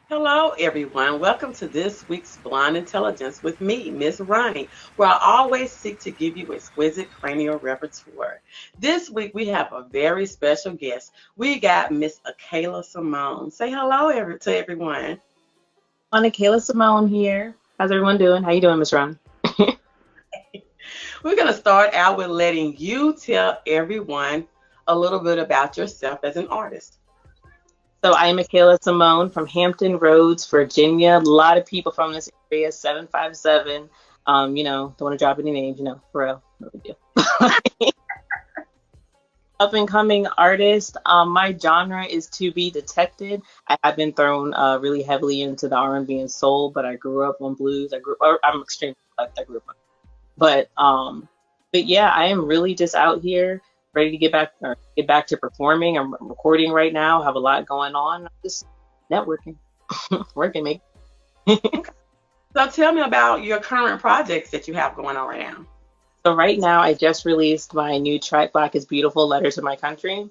Hello, everyone. Welcome to this week's Blonde Intelligence with me, Miss Ronnie, where I always seek to give you exquisite cranial repertoire. This week, we have a very special guest. We got Miss Akeylah Simone. Say hello to everyone. On Akeylah Simone here. How's everyone doing? How you doing, Miss Ron? We're going to start out with letting you tell everyone a little bit about yourself as an artist. So I am Akeylah Simone from Hampton Roads, Virginia. A lot of people from this area, 757. Don't want to drop any names, for real. No big deal. Up and coming artist. My genre is to be detected. I have been thrown really heavily into the R&B and soul, but I grew up on blues. I'm extremely eclectic. I grew up on, but yeah, I am really just out here ready to get back to performing. I'm recording right now. Have a lot going on. I'm just networking, working, make. So tell me about your current projects that you have going on right now. So right now, I just released my new track, "Black is Beautiful: Letter to My Country."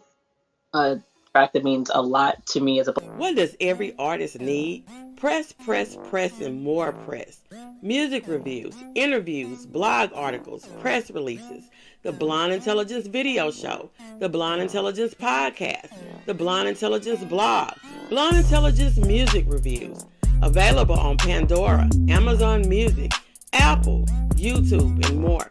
A track that means a lot to me as a. What does every artist need? Press, press, press, and more press. Music reviews, interviews, blog articles, press releases, the Blonde Intelligence video show, the Blonde Intelligence podcast, the Blonde Intelligence blog, Blonde Intelligence music reviews. Available on Pandora, Amazon Music, Apple, YouTube, and more.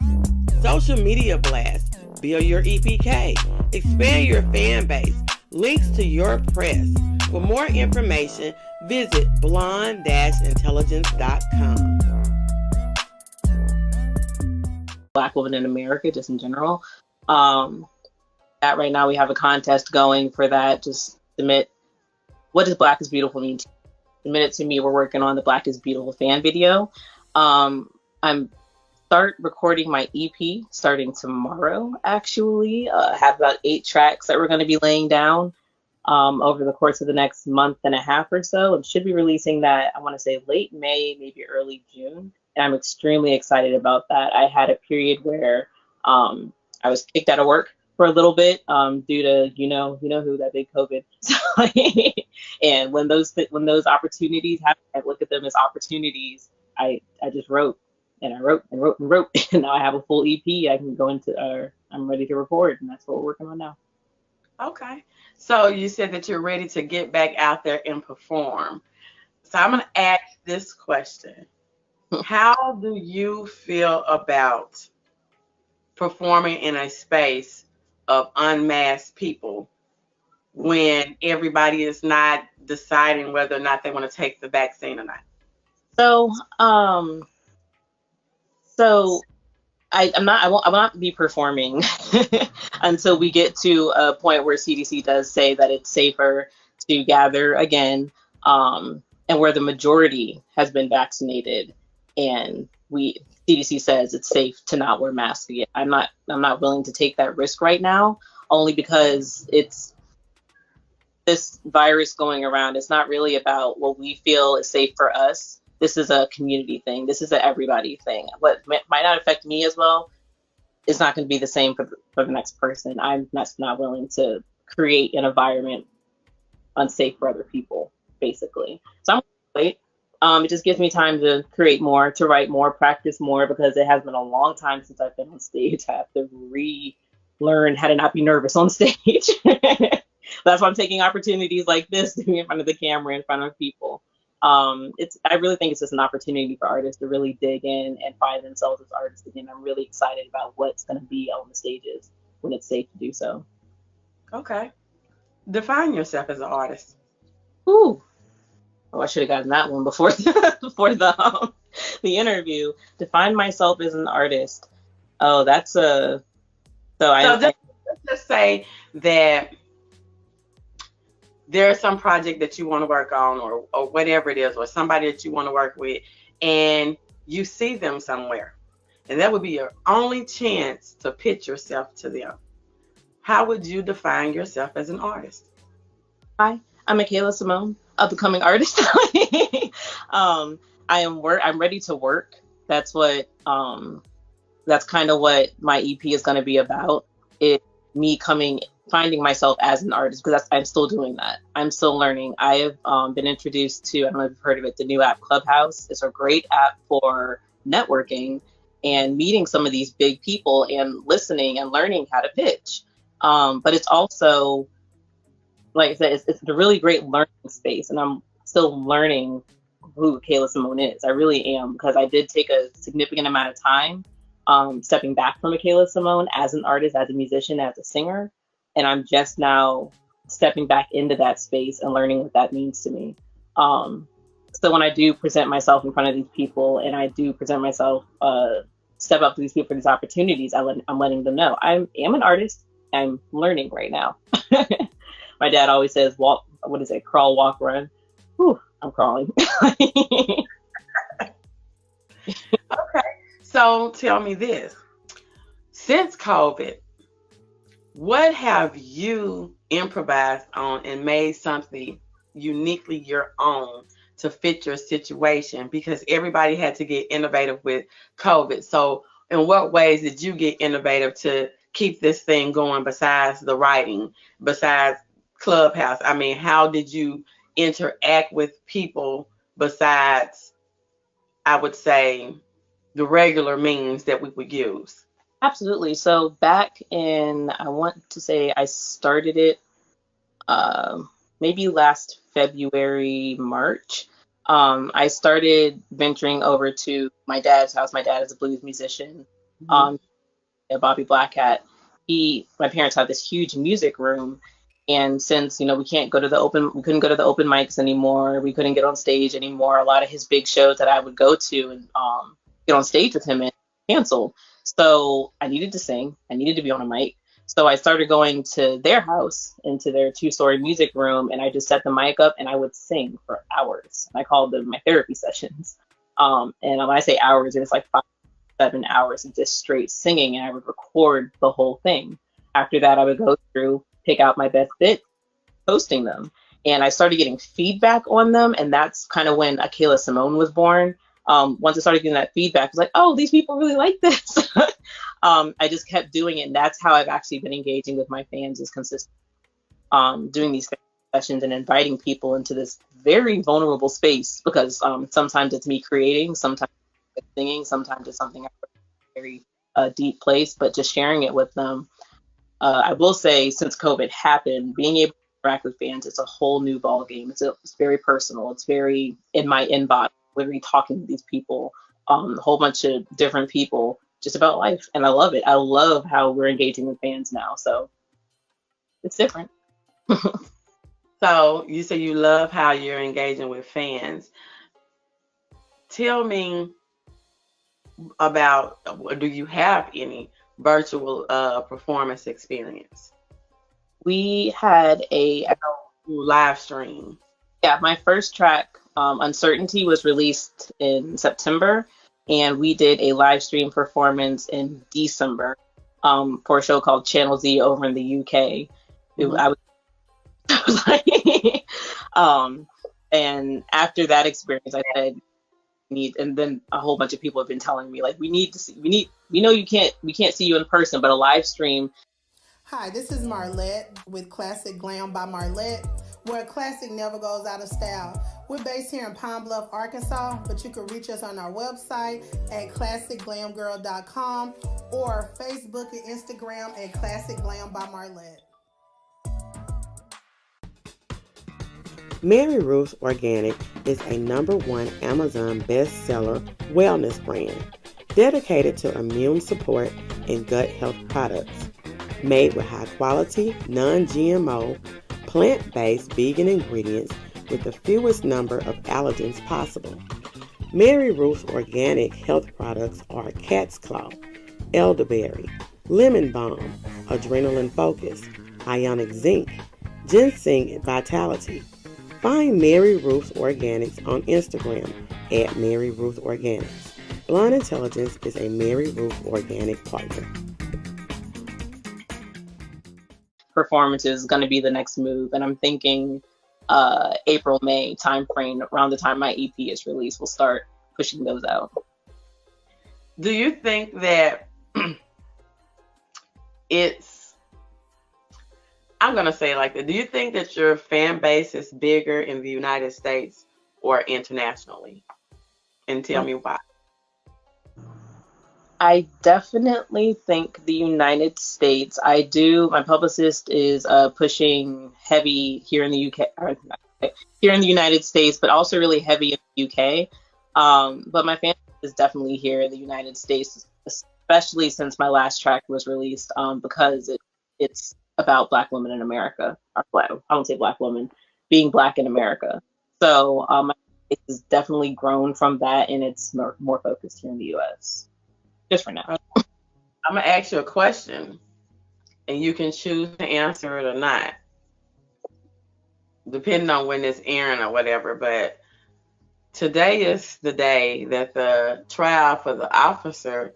Social media blasts, build your EPK, expand your fan base, links to your press. For more information, visit blonde-intelligence.com. Black woman in America, just in general. That right now we have a contest going for that. Just submit, what does Black is Beautiful mean to you? Submit it to me. We're working on the Black is Beautiful fan video. I'm start recording my EP starting tomorrow, actually. I have about 8 tracks that we're going to be laying down over the course of the next month and a half or so. And should be releasing that, I want to say late May, maybe early June. And I'm extremely excited about that. I had a period where I was kicked out of work for a little bit due to you know who, that big COVID. And when those opportunities happen, I look at them as opportunities. I just wrote and I wrote and wrote and wrote, and now I have a full EP. I can go into. I'm ready to record, and that's what we're working on now. Okay. So you said that you're ready to get back out there and perform. So I'm going to ask this question. How do you feel about performing in a space of unmasked people when everybody is not deciding whether or not they want to take the vaccine or not? So I will not be performing until we get to a point where CDC does say that it's safer to gather again, and where the majority has been vaccinated, and CDC says it's safe to not wear masks again. I'm not willing to take that risk right now, only because it's this virus going around. It's not really about what we feel is safe for us. This is a community thing. This is an everybody thing. What might not affect me as well is not going to be the same for the next person. I'm not willing to create an environment unsafe for other people, basically. So I'm going to wait. It just gives me time to create more, to write more, practice more, because it has been a long time since I've been on stage. I have to relearn how to not be nervous on stage. That's why I'm taking opportunities like this to be in front of the camera, in front of people. I really think it's just an opportunity for artists to really dig in and find themselves as artists again. I'm really excited about what's going to be on the stages when it's safe to do so. Okay. Define yourself as an artist. Ooh. Oh, I should have gotten that one before the interview. Define myself as an artist. Oh, that's a. Let's just say that there's some project that you want to work on, or whatever it is, or somebody that you want to work with, and you see them somewhere, and that would be your only chance to pitch yourself to them. How would you define yourself as an artist? Hi, I'm Akeylah Simone, up and coming artist. I'm ready to work. That's kind of what my EP is going to be about. It me coming finding myself as an artist, because I'm still doing that. I'm still learning. I have been introduced to, I don't know if you've heard of it, the new app Clubhouse. It's a great app for networking and meeting some of these big people and listening and learning how to pitch. But it's also, like I said, it's a really great learning space, and I'm still learning who Akeylah Simone is. I really am, because I did take a significant amount of time stepping back from Akeylah Simone as an artist, as a musician, as a singer, and I'm just now stepping back into that space and learning what that means to me. So when I do present myself in front of these people, and I do present myself, step up to these people for these opportunities, I'm letting them know I am an artist. I'm learning right now. My dad always says, walk, what is it? Crawl, walk, run. Whew, I'm crawling. Okay. So tell me this. Since COVID, what have you improvised on and made something uniquely your own to fit your situation? Because everybody had to get innovative with COVID. So in what ways did you get innovative to keep this thing going besides the writing, besides Clubhouse? I mean, how did you interact with people besides, I would say, the regular means that we would use? Absolutely. So back in, I want to say I started it maybe last February, March. I started venturing over to my dad's house. My dad is a blues musician. Bobby Blackhat. My parents have this huge music room, and since we couldn't go to the open mics anymore, we couldn't get on stage anymore. A lot of his big shows that I would go to and get on stage with him and cancel. So I needed to sing. I needed to be on a mic. So I started going to their house, into their 2-story music room, and I just set the mic up and I would sing for hours. I called them my therapy sessions. And when I say hours, it's like 5-7 hours of just straight singing, and I would record the whole thing. After that, I would go through, pick out my best bits, posting them. And I started getting feedback on them, and that's kind of when Akeylah Simone was born. Once I started getting that feedback, I was like, oh, these people really like this. I just kept doing it, and that's how I've actually been engaging with my fans, is consistent. Doing these sessions and inviting people into this very vulnerable space, because sometimes it's me creating, sometimes it's singing, sometimes it's something very deep place, but just sharing it with them. I will say, since COVID happened, being able to interact with fans, it's a whole new ball game. It's very personal. It's very in my inbox, literally talking to these people, a whole bunch of different people, just about life. And I love it. I love how we're engaging with fans now. So it's different. So you say you love how you're engaging with fans. Tell me about, do you have any virtual performance experience? We had a live stream. Yeah, my first track, Uncertainty, was released in September, and we did a live stream performance in December for a show called Channel Z over in the UK. I was like, and after that experience, I said, and then a whole bunch of people have been telling me, like, we know we can't see you in person, but a live stream. Hi, this is Marlette with Classic Glam by Marlette, where classic never goes out of style. We're based here in Pine Bluff, Arkansas, but you can reach us on our website at classicglamgirl.com or Facebook and Instagram at Classic Glam by Marlette. Mary Ruth's Organic is a #1 Amazon bestseller wellness brand dedicated to immune support and gut health products. Made with high-quality, non-GMO, plant-based vegan ingredients with the fewest number of allergens possible. Mary Ruth's Organic health products are cat's claw, elderberry, lemon balm, adrenaline focus, ionic zinc, ginseng vitality. Find Mary Ruth's Organics on Instagram at Mary Ruth Organics. Blonde Intelligence is a Mary Ruth Organic partner. Performance is going to be the next move, and I'm thinking April, May timeframe, around the time my EP is released, we'll start pushing those out. Do you think that it's I'm gonna say it like that. Do you think that your fan base is bigger in the United States or internationally? And tell me why. I definitely think the United States. I do. My publicist is pushing heavy here in the UK, or here in the United States, but also really heavy in the UK. But my fan is definitely here in the United States, especially since my last track was released, because it's about Black women in America. Or black, I won't say Black women, being Black in America. So it has definitely grown from that, and it's more focused here in the US. Just for now. I'm gonna ask you a question, and you can choose to answer it or not, depending on when it's airing or whatever. But today is the day that the trial for the officer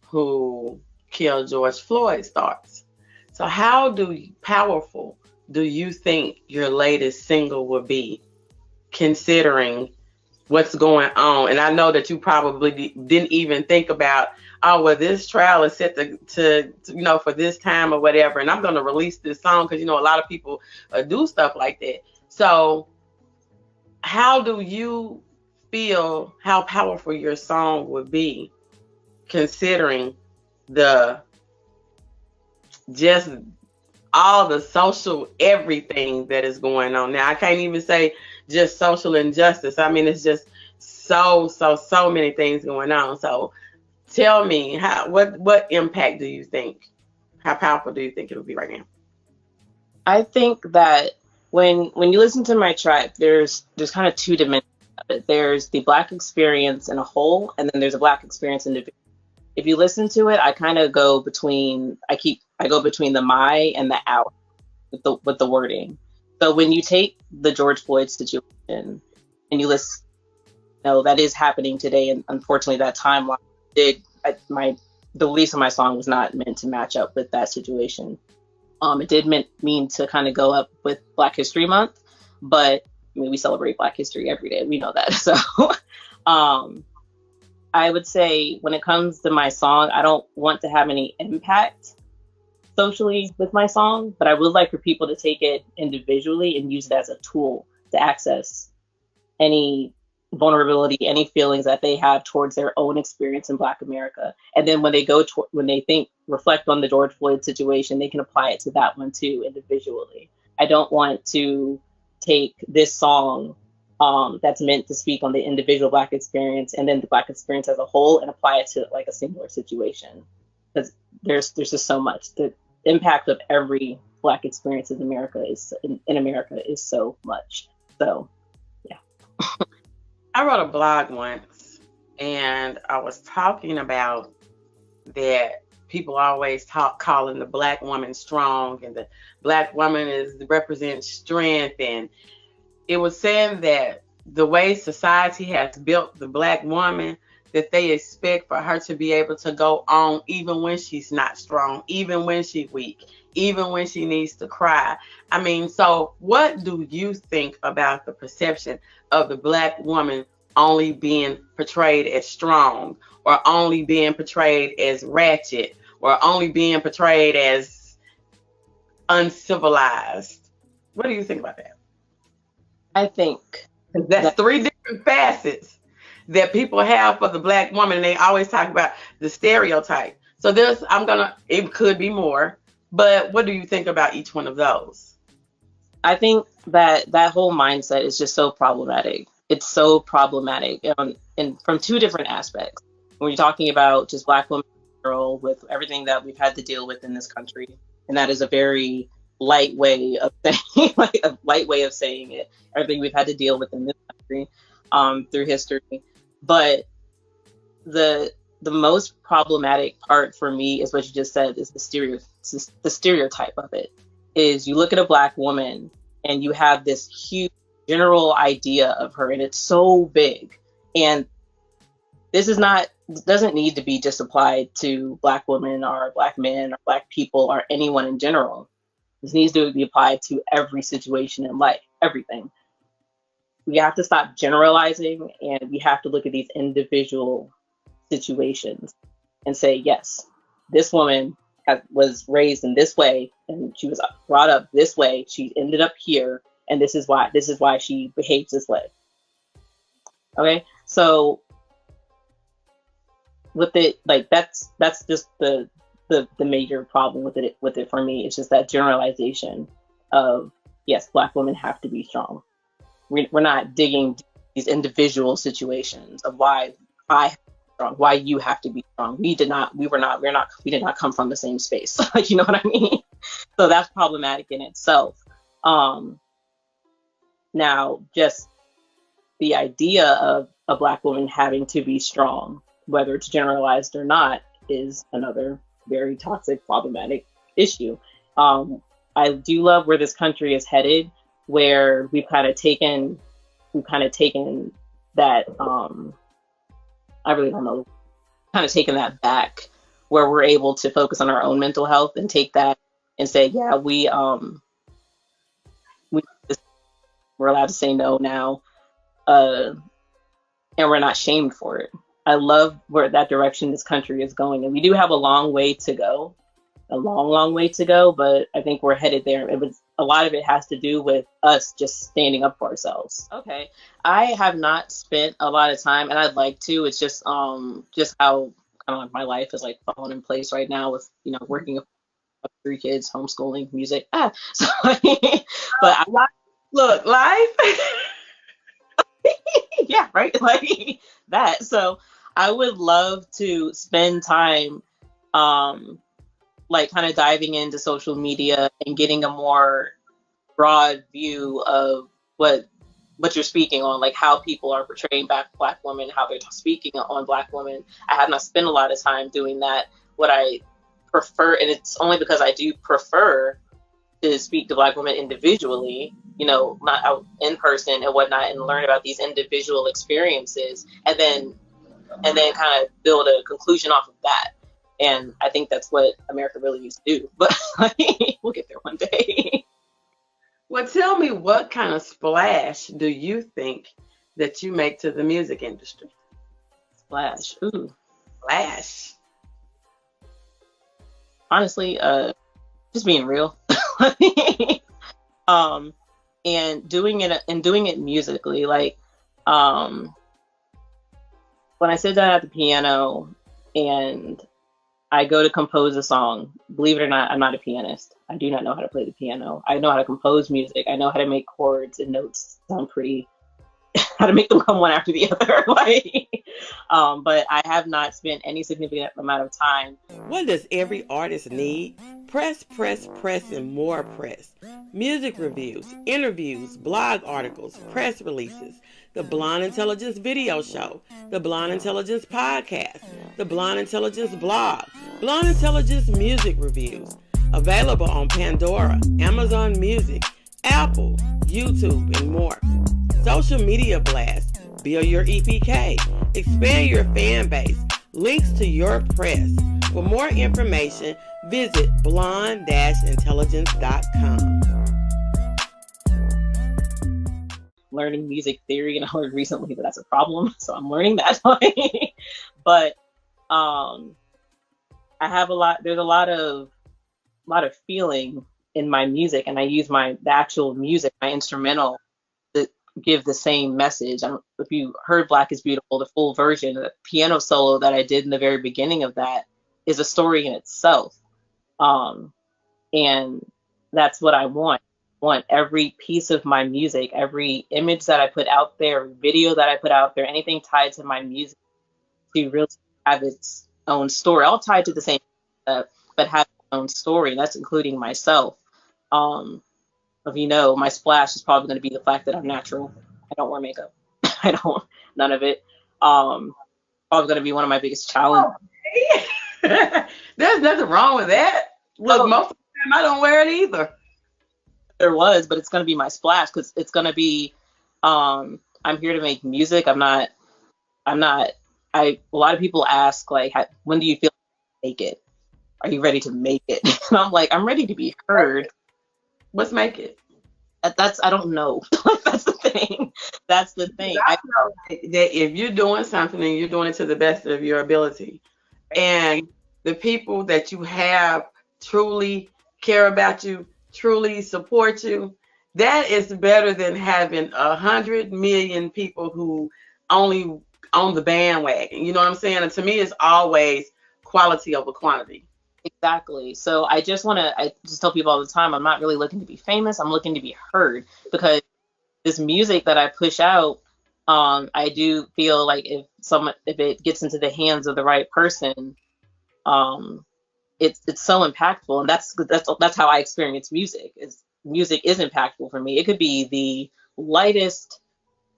who killed George Floyd starts. So how powerful do you think your latest single will be, considering what's going on? And I know that you probably didn't even think about, oh, well, this trial is set to for this time or whatever, and I'm going to release this song, because a lot of people do stuff like that. So how do you feel how powerful your song would be, considering just all the social everything that is going on now? I can't even say just social injustice. I mean, it's just so many things going on. So tell me, what impact do you think? How powerful do you think it will be right now? I think that when you listen to my track, there's kind of two dimensions of it. There's the Black experience in a whole, and then there's a Black experience individually. If you listen to it, I kind of go between the my and the out with the wording. So when you take the George Floyd situation and you listen, that is happening today, and unfortunately that timeline the release of my song was not meant to match up with that situation. It did mean to kind of go up with Black History Month, but I mean, we celebrate Black history every day. We know that. So I would say when it comes to my song, I don't want to have any impact socially with my song, but I would like for people to take it individually and use it as a tool to access any vulnerability, any feelings that they have towards their own experience in Black America. And then when they reflect on the George Floyd situation, they can apply it to that one too, individually. I don't want to take this song that's meant to speak on the individual Black experience and then the Black experience as a whole and apply it to like a singular situation. Because there's just so much. The impact of every Black experience in America is so much. So yeah. I wrote a blog once, and I was talking about that people always calling the Black woman strong, and the Black woman represents strength, and it was saying that the way society has built the Black woman, that they expect for her to be able to go on even when she's not strong, even when she's weak, even when she needs to cry. I mean, so what do you think about the perception of the Black woman only being portrayed as strong, or only being portrayed as ratchet, or only being portrayed as uncivilized? What do you think about that? I think that's three different facets that people have for the Black woman, and they always talk about the stereotype. So it could be more, but what do you think about each one of those? I think that whole mindset is just so problematic. It's so problematic, and from two different aspects. When you're talking about just Black women in general, with everything that we've had to deal with in this country, and that is a very light way of saying, like a light way of saying it. Everything we've had to deal with in this country through history. But the most problematic part for me is what you just said, is the stereotype of it. Is you look at a Black woman and you have this huge general idea of her, and it's so big. And this doesn't need to be just applied to Black women or Black men or Black people or anyone in general. This needs to be applied to every situation in life, everything. We have to stop generalizing, and we have to look at these individual situations and say, yes, this woman was raised in this way, and she was brought up this way. She ended up here, and this is why she behaves this way. Okay, so with it, like that's just the major problem with it for me. It's just that generalization of, yes, Black women have to be strong. We're not digging these individual situations of why I have to be strong, why you have to be strong. We did not come from the same space. Like, you know what I mean? So that's problematic in itself. Now, just the idea of a Black woman having to be strong, whether it's generalized or not, is another very toxic, problematic issue. I do love where this country is headed, where we've kind of taken that, I really don't know, kind of taken that back, where we're able to focus on our own mental health and take that and say, yeah, we're allowed to say no now, and we're not shamed for it. I love where that direction this country is going, and we do have a long way to go, but I think we're headed there. A lot of it has to do with us just standing up for ourselves. Okay, I have not spent a lot of time, and I'd like to. It's just how kind of like my life is like falling in place right now with, you know, working with 3 kids, homeschooling, music. So, but Look, life. yeah, right, like that. So I would love to spend time, like kind of diving into social media and getting a more broad view of what you're speaking on, like how people are portraying Black women, how they're speaking on Black women. I have not spent a lot of time doing that. What I prefer, and it's only because I do prefer to speak to Black women individually, you know, not out in person and whatnot, and learn about these individual experiences, and then kind of build a conclusion off of that. And I think that's what America really needs to do. But we'll get there one day. Well, tell me, what kind of splash do you think that you make to the music industry? Splash. Ooh. Splash. Honestly, just being real. And doing it musically. Like, when I sit down at the piano and I go to compose a song, believe it or not, I'm not a pianist. I do not know how to play the piano. I know how to compose music. I know how to make chords and notes sound pretty, how to make them come one after the other. But I have not spent any significant amount of time. What does every artist need? Press, press, press, and more press. Music reviews, interviews, blog articles, press releases, the Blonde Intelligence video show, the Blonde Intelligence podcast, the Blonde Intelligence blog, Blonde Intelligence music reviews. Available on Pandora, Amazon Music, Apple, YouTube, and more. Social media blasts, build your EPK, expand your fan base, links to your press. For more information, visit blonde-intelligence.com. Learning music theory, and I learned recently that that's a problem, so I'm learning that. But I have there's a lot of feeling in my music, and I use the actual music, my instrumental, to give the same message. I don't know if you heard Black is Beautiful, the full version, the piano solo that I did in the very beginning of that is a story in itself. And that's what I want. I want every piece of my music, every image that I put out there, video that I put out there, anything tied to my music to really have its own story, all tied to the same but have its own story. And that's including myself. If you know, my splash is probably going to be the fact that I'm natural. I don't wear makeup. None of it. Probably going to be one of my biggest challenges. There's nothing wrong with that. Look, most of the time I don't wear it either. There was, but it's going to be my splash, because it's going to be, I'm here to make music. A lot of people ask, like, when do you feel like make it? Are you ready to make it? And I'm like, I'm ready to be heard. Let's make it. I don't know. That's the thing. I know that if you're doing something and you're doing it to the best of your ability, and the people that you have truly care about you, truly support you, that is better than having 100 million people who only on the bandwagon. You know what I'm saying? And to me, it's always quality over quantity. Exactly. So I just tell people all the time, I'm not really looking to be famous. I'm looking to be heard, because this music that I push out, I do feel like if it gets into the hands of the right person, it's so impactful. And that's how I experience music. Music is impactful for me. It could be the lightest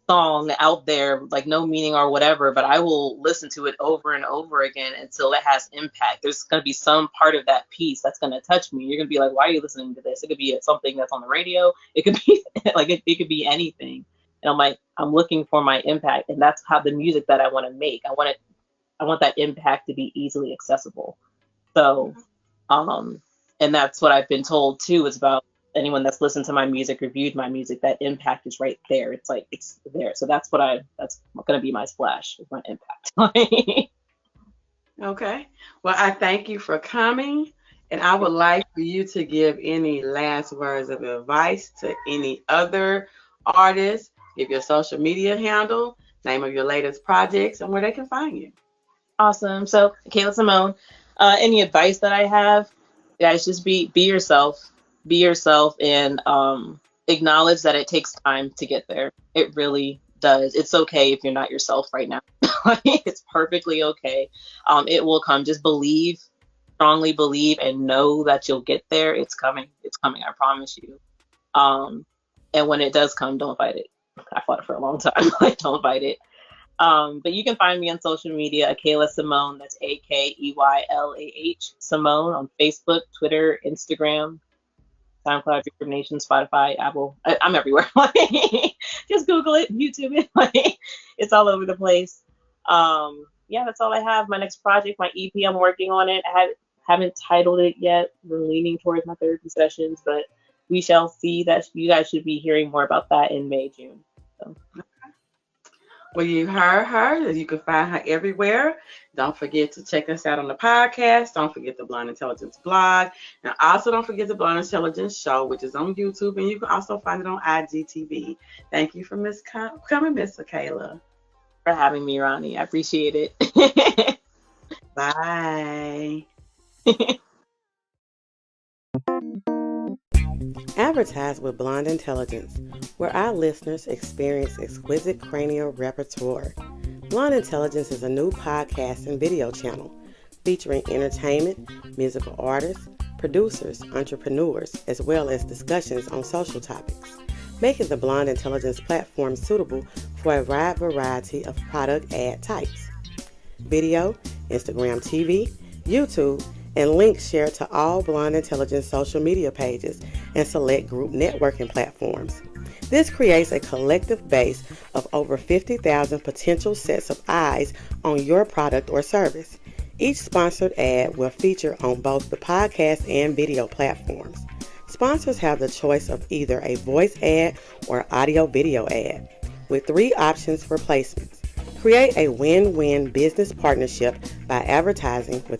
song out there, like no meaning or whatever, but I will listen to it over and over again until it has impact. There's going to be some part of that piece that's going to touch me. You're going to be like, why are you listening to this? It could be something that's on the radio. It could be like, it could be anything. And I'm like, I'm looking for my impact. And that's how the music that I want to make, I want that impact to be easily accessible. So, and that's what I've been told too, is about anyone that's listened to my music, reviewed my music, that impact is right there. It's like, it's there. So that's going to be my splash, is my impact. Okay. Well, I thank you for coming. And I would like for you to give any last words of advice to any other artists. Give your social media handle, name of your latest projects, and where they can find you. Awesome. So, Akeylah Simone, any advice that I have, guys, just be yourself. Be yourself, and acknowledge that it takes time to get there. It really does. It's okay if you're not yourself right now. It's perfectly okay. It will come. Just believe, strongly believe, and know that you'll get there. It's coming. It's coming. I promise you. And when it does come, don't fight it. I fought it for a long time. Don't fight it. But you can find me on social media, Akeylah Simone. That's Akeylah Simone, on Facebook, Twitter, Instagram, SoundCloud, Reverb Nation, Spotify, Apple. I'm everywhere. Just Google it, YouTube it. It's all over the place. Yeah, that's all I have. My next project, my EP, I'm working on it. I haven't titled it yet. We're leaning towards my therapy sessions, but we shall see. That you guys should be hearing more about that in May, June. So. Well, you heard her. You can find her everywhere. Don't forget to check us out on the podcast. Don't forget the Blind Intelligence blog. And also don't forget the Blind Intelligence show, which is on YouTube. And you can also find it on IGTV. Thank you for coming, Miss Akeylah. For having me, Ronnie. I appreciate it. Bye. Advertise with Blonde Intelligence, where our listeners experience exquisite cranial repertoire. Blonde Intelligence is a new podcast and video channel featuring entertainment, musical artists, producers, entrepreneurs, as well as discussions on social topics, making the Blonde Intelligence platform suitable for a wide variety of product ad types. Video, Instagram TV, YouTube, and links shared to all Blonde Intelligence social media pages and select group networking platforms. This creates a collective base of over 50,000 potential sets of eyes on your product or service. Each sponsored ad will feature on both the podcast and video platforms. Sponsors have the choice of either a voice ad or audio-video ad, with 3 options for placements. Create a win-win business partnership by advertising with